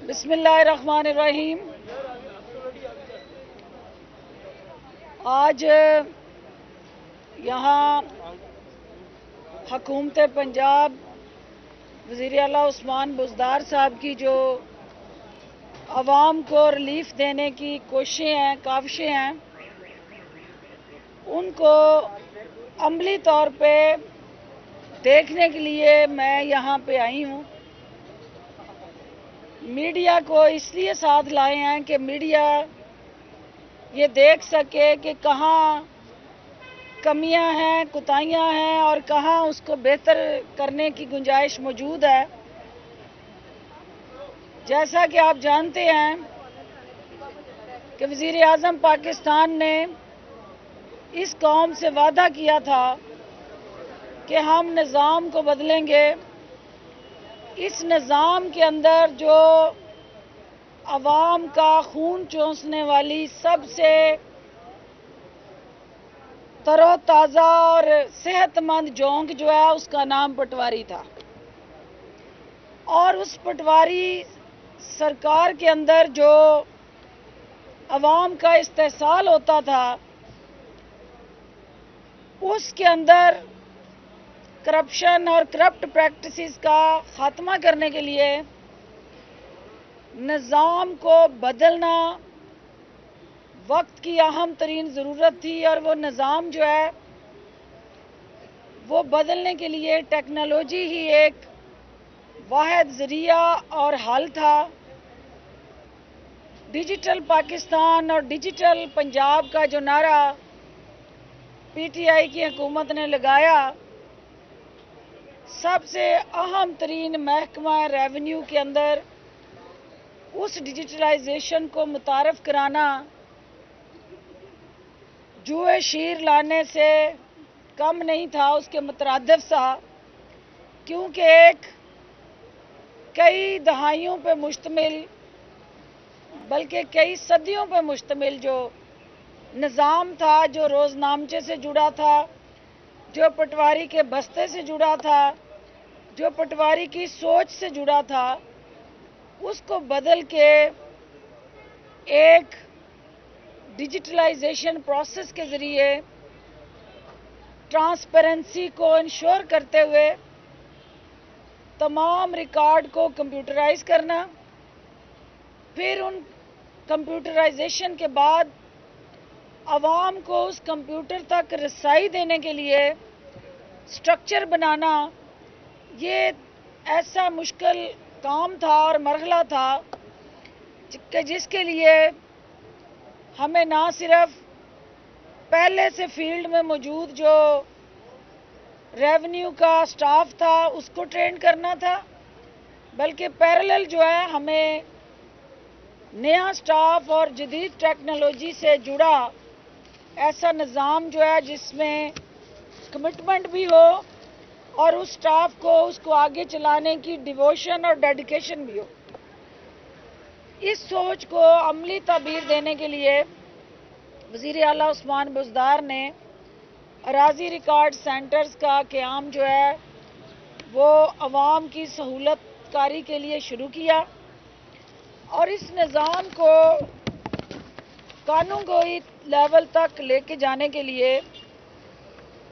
بسم اللہ الرحمن الرحیم۔ آج یہاں حکومت پنجاب وزیر اعلیٰ عثمان بزدار صاحب کی جو عوام کو ریلیف دینے کی کاوشیں ہیں ان کو عملی طور پہ دیکھنے کے لیے میں یہاں پہ آئی ہوں۔ میڈیا کو اس لیے ساتھ لائے ہیں کہ میڈیا یہ دیکھ سکے کہ کہاں کمیاں ہیں، کوتاہیاں ہیں اور کہاں اس کو بہتر کرنے کی گنجائش موجود ہے۔ جیسا کہ آپ جانتے ہیں کہ وزیر اعظم پاکستان نے اس قوم سے وعدہ کیا تھا کہ ہم نظام کو بدلیں گے۔ اس نظام کے اندر جو عوام کا خون چوسنے والی سب سے تر و تازہ اور صحت مند جونک جو ہے اس کا نام پٹواری تھا، اور اس پٹواری سرکار کے اندر جو عوام کا استحصال ہوتا تھا اس کے اندر کرپشن اور کرپٹ پریکٹسز کا خاتمہ کرنے کے لیے نظام کو بدلنا وقت کی اہم ترین ضرورت تھی، اور وہ نظام جو ہے وہ بدلنے کے لیے ٹیکنالوجی ہی ایک واحد ذریعہ اور حل تھا۔ ڈیجیٹل پاکستان اور ڈیجیٹل پنجاب کا جو نعرہ پی ٹی آئی کی حکومت نے لگایا، سب سے اہم ترین محکمہ ریونیو کے اندر اس ڈیجیٹلائزیشن کو متعارف کرانا جوئے شیر لانے سے کم نہیں تھا، اس کے مترادف تھا، کیونکہ ایک کئی دہائیوں پہ مشتمل بلکہ کئی صدیوں پہ مشتمل جو نظام تھا، جو روزنامچے سے جڑا تھا، جو پٹواری کے بستے سے جڑا تھا، جو پٹواری کی سوچ سے جڑا تھا، اس کو بدل کے ایک ڈیجیٹلائزیشن پروسیس کے ذریعے ٹرانسپیرنسی کو انشور کرتے ہوئے تمام ریکارڈ کو کمپیوٹرائز کرنا، پھر ان کمپیوٹرائزیشن کے بعد عوام کو اس کمپیوٹر تک رسائی دینے کے لیے سٹرکچر بنانا، یہ ایسا مشکل کام تھا اور مرحلہ تھا کہ جس کے لیے ہمیں نہ صرف پہلے سے فیلڈ میں موجود جو ریونیو کا سٹاف تھا اس کو ٹرین کرنا تھا، بلکہ پیرالل جو ہے ہمیں نیا سٹاف اور جدید ٹیکنالوجی سے جڑا ایسا نظام جو ہے جس میں کمٹمنٹ بھی ہو اور اس سٹاف کو اس کو آگے چلانے کی ڈیووشن اور ڈیڈیکیشن بھی ہو۔ اس سوچ کو عملی تعبیر دینے کے لیے وزیر اعلیٰ عثمان بزدار نے اراضی ریکارڈ سینٹرز کا قیام جو ہے وہ عوام کی سہولت کاری کے لیے شروع کیا، اور اس نظام کو قانون گوئی لیول تک لے کے جانے کے لیے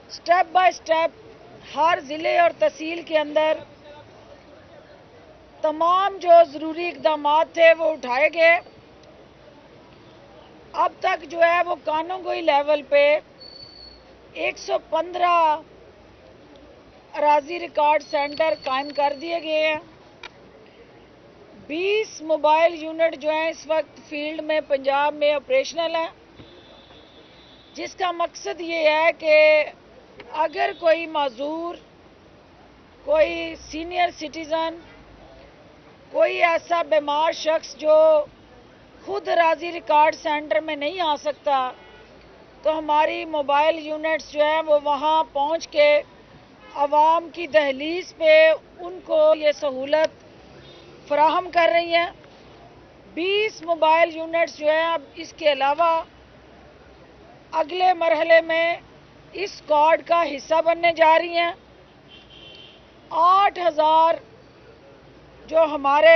سٹیپ بائی سٹیپ ہر ضلع اور تحصیل کے اندر تمام جو ضروری اقدامات تھے وہ اٹھائے گئے۔ اب تک جو ہے وہ قانون گوئی لیول پہ 115 اراضی ریکارڈ سینٹر قائم کر دیے گئے ہیں۔ 20 موبائل یونٹ جو ہیں اس وقت فیلڈ میں پنجاب میں آپریشنل ہیں، جس کا مقصد یہ ہے کہ اگر کوئی معذور، کوئی سینئر سٹیزن، کوئی ایسا بیمار شخص جو خود اراضی ریکارڈ سینٹر میں نہیں آ سکتا، تو ہماری موبائل یونٹس جو ہیں وہ وہاں پہنچ کے عوام کی دہلیز پہ ان کو یہ سہولت فراہم کر رہی ہیں۔ 20 موبائل یونٹس جو ہیں اب اس کے علاوہ اگلے مرحلے میں اس اسکواڈ کا حصہ بننے جا رہی ہیں۔ 8000 جو ہمارے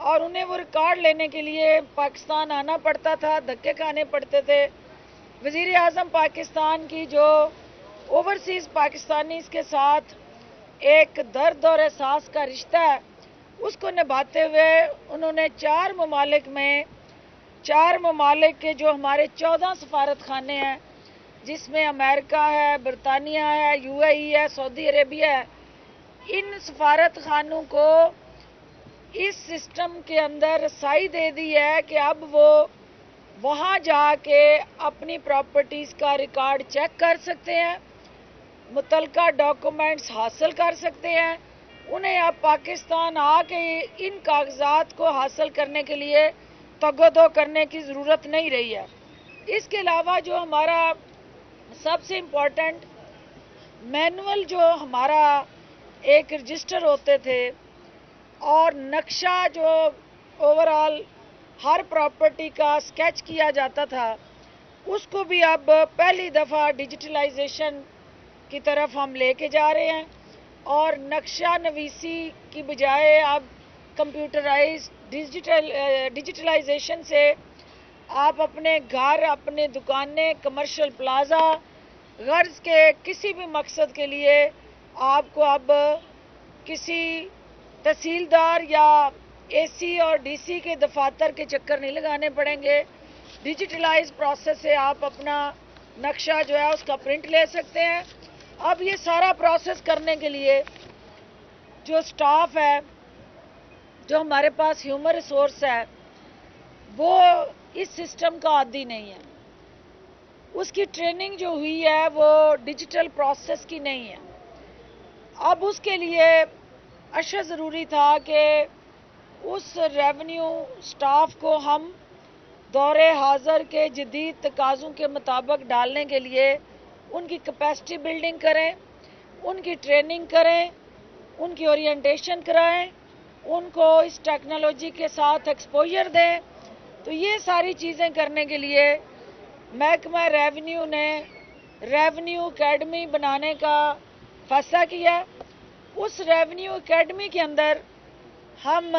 اور انہیں وہ ریکارڈ لینے کے لیے پاکستان آنا پڑتا تھا، دھکے کھانے پڑتے تھے۔ وزیر اعظم پاکستان کی جو اوورسیز پاکستانیز کے ساتھ ایک درد اور احساس کا رشتہ ہے، اس کو نبھاتے ہوئے انہوں نے 4 ممالک کے جو ہمارے 14 سفارت خانے ہیں، جس میں امریکہ ہے، برطانیہ ہے، UAE ہے، سعودی عربیہ ہے، ان سفارت خانوں کو اس سسٹم کے اندر رسائی دے دی ہے کہ اب وہ وہاں جا کے اپنی پراپرٹیز کا ریکارڈ چیک کر سکتے ہیں، متعلقہ ڈاکومنٹس حاصل کر سکتے ہیں۔ انہیں اب پاکستان آ کے ان کاغذات کو حاصل کرنے کے لیے تگ و دو کرنے کی ضرورت نہیں رہی ہے۔ اس کے علاوہ جو ہمارا سب سے امپورٹنٹ مینول جو ہمارا ایک رجسٹر ہوتے تھے اور نقشہ جو اوورال ہر پراپرٹی کا سکیچ کیا جاتا تھا، اس کو بھی اب پہلی دفعہ ڈیجیٹلائزیشن کی طرف ہم لے کے جا رہے ہیں، اور نقشہ نویسی کی بجائے اب کمپیوٹرائز ڈیجیٹلائزیشن سے آپ اپنے گھر، اپنے دکانیں، کمرشل پلازا، غرض کے کسی بھی مقصد کے لیے آپ کو اب کسی تحصیلدار یا AC اور DC کے دفاتر کے چکر نہیں لگانے پڑیں گے۔ ڈیجیٹلائز پروسیس سے آپ اپنا نقشہ جو ہے اس کا پرنٹ لے سکتے ہیں۔ اب یہ سارا پروسیس کرنے کے لیے جو سٹاف ہے، جو ہمارے پاس ہیومن ریسورس ہے، وہ اس سسٹم کا عادی نہیں ہے۔ اس کی ٹریننگ جو ہوئی ہے وہ ڈیجیٹل پروسیس کی نہیں ہے۔ اب اس کے لیے اشد ضروری تھا کہ اس ریونیو سٹاف کو ہم دور حاضر کے جدید تقاضوں کے مطابق ڈالنے کے لیے ان کی کیپیسٹی بلڈنگ کریں، ان کی ٹریننگ کریں، ان کی اورینٹیشن کرائیں، ان کو اس ٹیکنالوجی کے ساتھ ایکسپوجر دیں۔ تو یہ ساری چیزیں کرنے کے لیے محکمہ ریونیو نے ریونیو اکیڈمی بنانے کا فیصلہ کیا۔ اس ریونیو اکیڈمی کے اندر ہم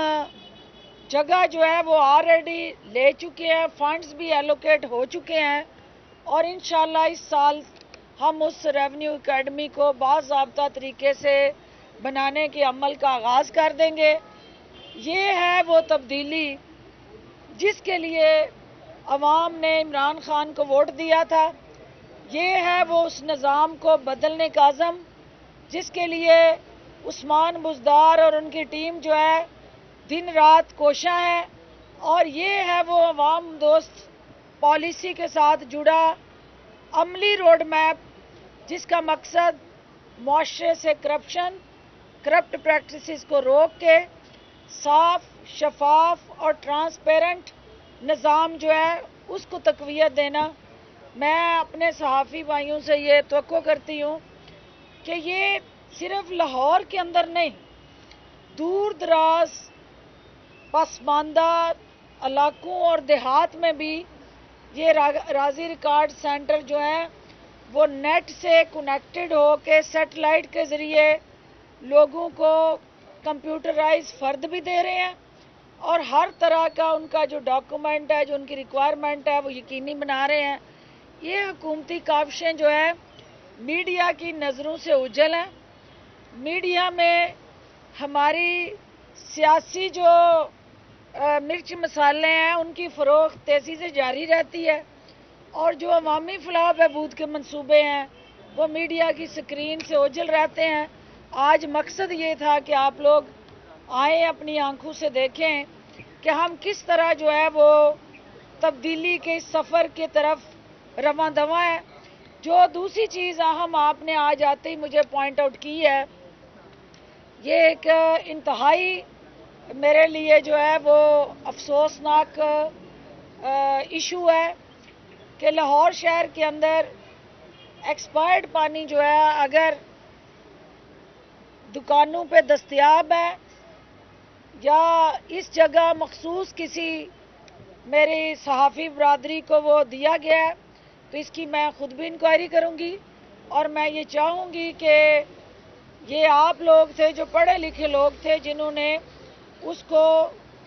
جگہ جو ہے وہ آلریڈی لے چکے ہیں، فنڈز بھی ایلوکیٹ ہو چکے ہیں، اور انشاءاللہ اس سال ہم اس ریونیو اکیڈمی کو باضابطہ طریقے سے بنانے کے عمل کا آغاز کر دیں گے۔ یہ ہے وہ تبدیلی جس کے لیے عوام نے عمران خان کو ووٹ دیا تھا۔ یہ ہے وہ اس نظام کو بدلنے کا عزم جس کے لیے عثمان بزدار اور ان کی ٹیم جو ہے دن رات کوشاں ہے، اور یہ ہے وہ عوام دوست پالیسی کے ساتھ جڑا عملی روڈ میپ جس کا مقصد معاشرے سے کرپٹ پریکٹسز کو روک کے صاف، شفاف اور ٹرانسپیرنٹ نظام جو ہے اس کو تقویت دینا۔ میں اپنے صحافی بھائیوں سے یہ توقع کرتی ہوں کہ یہ صرف لاہور کے اندر نہیں، دور دراز پسماندہ علاقوں اور دیہات میں بھی یہ راضی ریکارڈ سینٹر جو ہیں وہ نیٹ سے کنیکٹڈ ہو کے سیٹلائٹ کے ذریعے لوگوں کو کمپیوٹرائز فرد بھی دے رہے ہیں، اور ہر طرح کا ان کا جو ڈاکومنٹ ہے، جو ان کی ریکوائرمنٹ ہے، وہ یقینی بنا رہے ہیں۔ یہ حکومتی کاوشیں جو ہے میڈیا کی نظروں سے اوجھل ہیں۔ میڈیا میں ہماری سیاسی جو مرچ مسالے ہیں ان کی فروخت تیزی سے جاری رہتی ہے، اور جو عوامی فلاح بہبود کے منصوبے ہیں وہ میڈیا کی سکرین سے اوجھل رہتے ہیں۔ آج مقصد یہ تھا کہ آپ لوگ آئیں، اپنی آنکھوں سے دیکھیں کہ ہم کس طرح جو ہے وہ تبدیلی کے اس سفر کی طرف رواں دواں ہیں۔ جو دوسری چیز اہم آپ نے آج آتے ہی مجھے پوائنٹ آؤٹ کی ہے، یہ ایک انتہائی میرے لیے جو ہے وہ افسوسناک ایشو ہے کہ لاہور شہر کے اندر ایکسپائرڈ پانی جو ہے اگر دکانوں پہ دستیاب ہے یا اس جگہ مخصوص کسی میری صحافی برادری کو وہ دیا گیا ہے تو اس کی میں خود بھی انکوائری کروں گی، اور میں یہ چاہوں گی کہ یہ آپ لوگ تھے جو پڑھے لکھے لوگ تھے جنہوں نے اس کو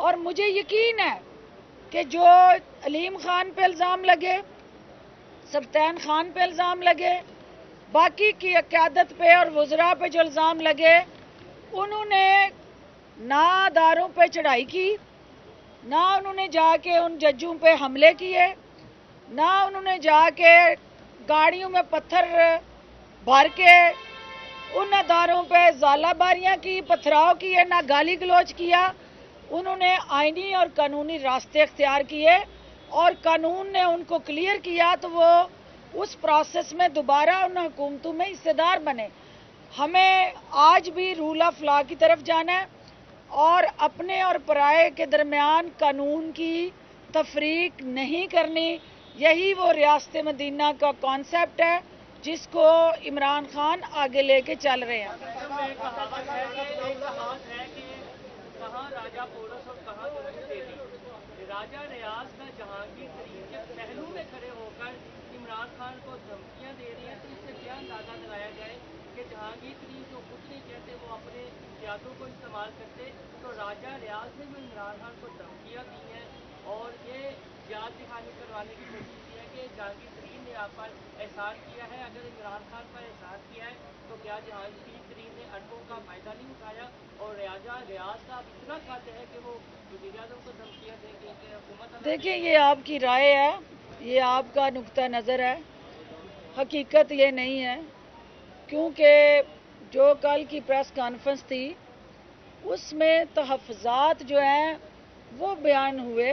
اور مجھے یقین ہے کہ جو علیم خان پہ الزام لگے، سبطین خان پہ الزام لگے، باقی کی قیادت پہ اور وزراء پہ جو الزام لگے، انہوں نے نہ اداروں پہ چڑھائی کی، نہ انہوں نے جا کے ان ججوں پہ حملے کیے، نہ انہوں نے جا کے گاڑیوں میں پتھر بھر کے ان اداروں پہ ژالہ باریاں کی، پتھراؤ کیے، نہ گالی گلوچ کیا۔ انہوں نے آئینی اور قانونی راستے اختیار کیے اور قانون نے ان کو کلیئر کیا تو وہ اس پروسیس میں دوبارہ ان حکومتوں میں حصے دار بنے۔ ہمیں آج بھی رول آف لا کی طرف جانا ہے اور اپنے اور پرائے کے درمیان قانون کی تفریق نہیں کرنی۔ یہی وہ ریاست مدینہ کا کانسیپٹ ہے جس کو عمران خان آگے لے کے چل رہے ہیں۔ کہاں راجہ پورس اور کہاں راجہ ریاض میں جہانگیر ترین کے پہلو میں کھڑے ہو کر عمران خان کو دھمکیاں دے رہی ہیں، تو اس سے کیا اندازہ لگایا جائے کہ جہانگیر ترین جو خود نہیں کہتے وہ اپنے اختیاروں کو استعمال کرتے، تو راجہ ریاض نے جو عمران خان کو دھمکیاں دی ہیں اور یہ یاد دکھانے کروانے کی کوشش کی ہے کہ جہانگیر ترین نے آپ پر احسان کیا ہے، اگر عمران خان پر احسان کیا ہے تو کیا جہانگیر ترین نے اٹکوں کا فائدہ نہیں اٹھایا اور راجہ ریاض کا اتنا قد ہے کہ وہ وزیر اعظم کو دھمکیاں دیں گے کہ حکومت؟ دیکھیں، یہ آپ کی رائے ہے، یہ آپ کا نقطہ نظر ہے، حقیقت یہ نہیں ہے، کیونکہ جو کل کی پریس کانفرنس تھی اس میں تحفظات جو ہیں وہ بیان ہوئے،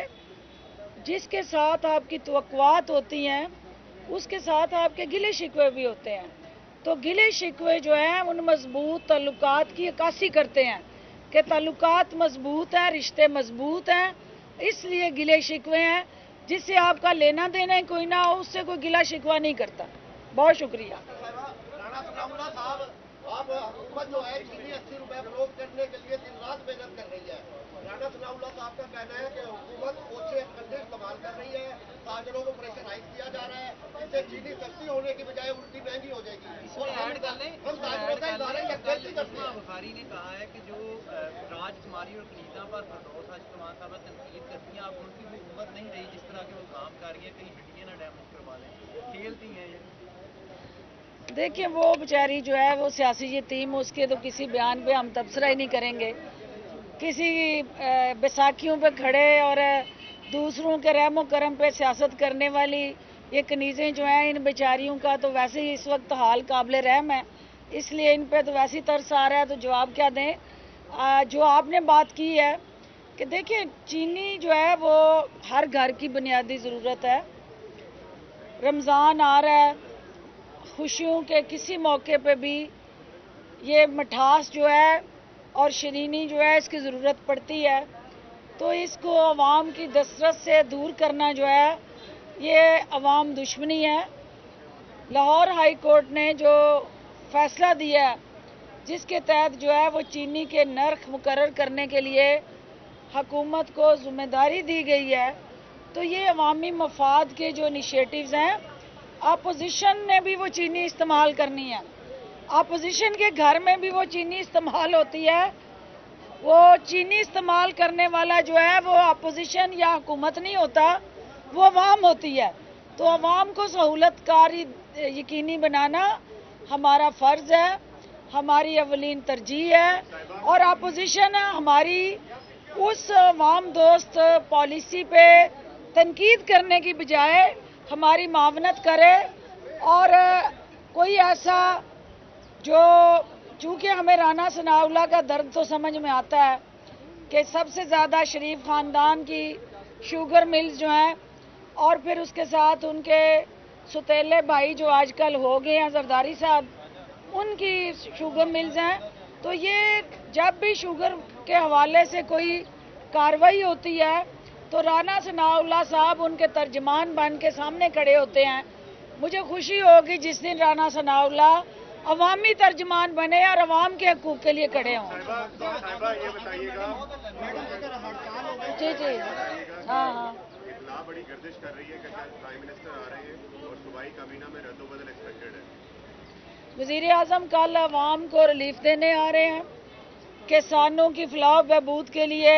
جس کے ساتھ آپ کی توقعات ہوتی ہیں اس کے ساتھ آپ کے گلے شکوے بھی ہوتے ہیں۔ تو گلے شکوے جو ہیں ان مضبوط تعلقات کی عکاسی کرتے ہیں کہ تعلقات مضبوط ہیں، رشتے مضبوط ہیں، اس لیے گلے شکوے ہیں۔ جس سے آپ کا لینا دینا ہی کوئی نہ ہو اس سے کوئی گلا شکوہ نہیں کرتا۔ بہت شکریہ۔ رانا ثناءاللہ صاحب، اب حکومت جو ہے چینی 80 روپے فروخت کرنے کے لیے دن رات محنت کر رہی ہے۔ رانا ثناءاللہ صاحب کا کہنا ہے کہ حکومت اوچھے کنڈے استعمال کر رہی ہے، تاجروں کو پریشرائز کیا جا رہا ہے، اس سے چینی سستی ہونے کی بجائے الٹی مہنگی ہو جائے گی اور ہم تاجروں کا ادارہ یکجہتی کرتے ہیں۔ بخاری نے کہا ہے کہ جو راج کماری اور کلیدہ پر فردوس ہاشم صاحب تنقید کرتی ہیں، آپ ان کی حکومت نہیں رہی جس طرح کے وہ کام کر رہی ہیں، کہیں ہڈیاں نہ ڈیمیج کروا لیں، کھیلتی ہیں یہ۔ دیکھیں، وہ بیچاری جو ہے وہ سیاسی یتیم، اس کے تو کسی بیان پہ ہم تبصرہ ہی نہیں کریں گے۔ کسی بیساکھیوں پہ کھڑے اور دوسروں کے رحم و کرم پہ سیاست کرنے والی یہ کنیزیں جو ہیں، ان بیچاریوں کا تو ویسے ہی اس وقت حال قابل رحم ہے، اس لیے ان پہ تو ویسے ہی ترس آ رہا ہے، تو جواب کیا دیں۔ جو آپ نے بات کی ہے کہ دیکھیں چینی جو ہے وہ ہر گھر کی بنیادی ضرورت ہے۔ رمضان آ رہا ہے، خوشیوں کے کسی موقع پہ بھی یہ مٹھاس جو ہے اور شیرینی جو ہے اس کی ضرورت پڑتی ہے، تو اس کو عوام کی دسترس سے دور کرنا جو ہے یہ عوام دشمنی ہے۔ لاہور ہائی کورٹ نے جو فیصلہ دیا ہے جس کے تحت جو ہے وہ چینی کے نرخ مقرر کرنے کے لیے حکومت کو ذمہ داری دی گئی ہے، تو یہ عوامی مفاد کے جو انیشیٹوز ہیں، اپوزیشن نے بھی وہ چینی استعمال کرنی ہے۔ اپوزیشن کے گھر میں بھی وہ چینی استعمال ہوتی ہے۔ وہ چینی استعمال کرنے والا جو ہے وہ اپوزیشن یا حکومت نہیں ہوتا، وہ عوام ہوتی ہے۔ تو عوام کو سہولت کاری یقینی بنانا ہمارا فرض ہے، ہماری اولین ترجیح ہے، اور اپوزیشن ہماری اس عوام دوست پالیسی پہ تنقید کرنے کی بجائے ہماری معاونت کرے، اور کوئی ایسا جو چونکہ ہمیں رانا ثناءاللہ کا درد تو سمجھ میں آتا ہے کہ سب سے زیادہ شریف خاندان کی شوگر ملز جو ہیں اور پھر اس کے ساتھ ان کے ستیلے بھائی جو آج کل ہو گئے ہیں زرداری صاحب، ان کی شوگر ملز ہیں، تو یہ جب بھی شوگر کے حوالے سے کوئی کارروائی ہوتی ہے تو رانا ثناءاللہ صاحب ان کے ترجمان بن کے سامنے کھڑے ہوتے ہیں۔ مجھے خوشی ہوگی جس دن رانا ثناءاللہ عوامی ترجمان بنے اور عوام کے حقوق کے لیے کھڑے ہوں۔ صاحبہ یہ بتائیے گا، جی جی، ہاں ہاں، اطلاع بڑی گردش کر رہی ہے کہ شاید پرائم منسٹر آ رہے ہیں اور صوبائی کابینہ میں رد و بدل ایکسپیکٹڈ ہے۔ وزیر اعظم کل عوام کو ریلیف دینے آ رہے ہیں، کسانوں کی فلاح و بہبود کے لیے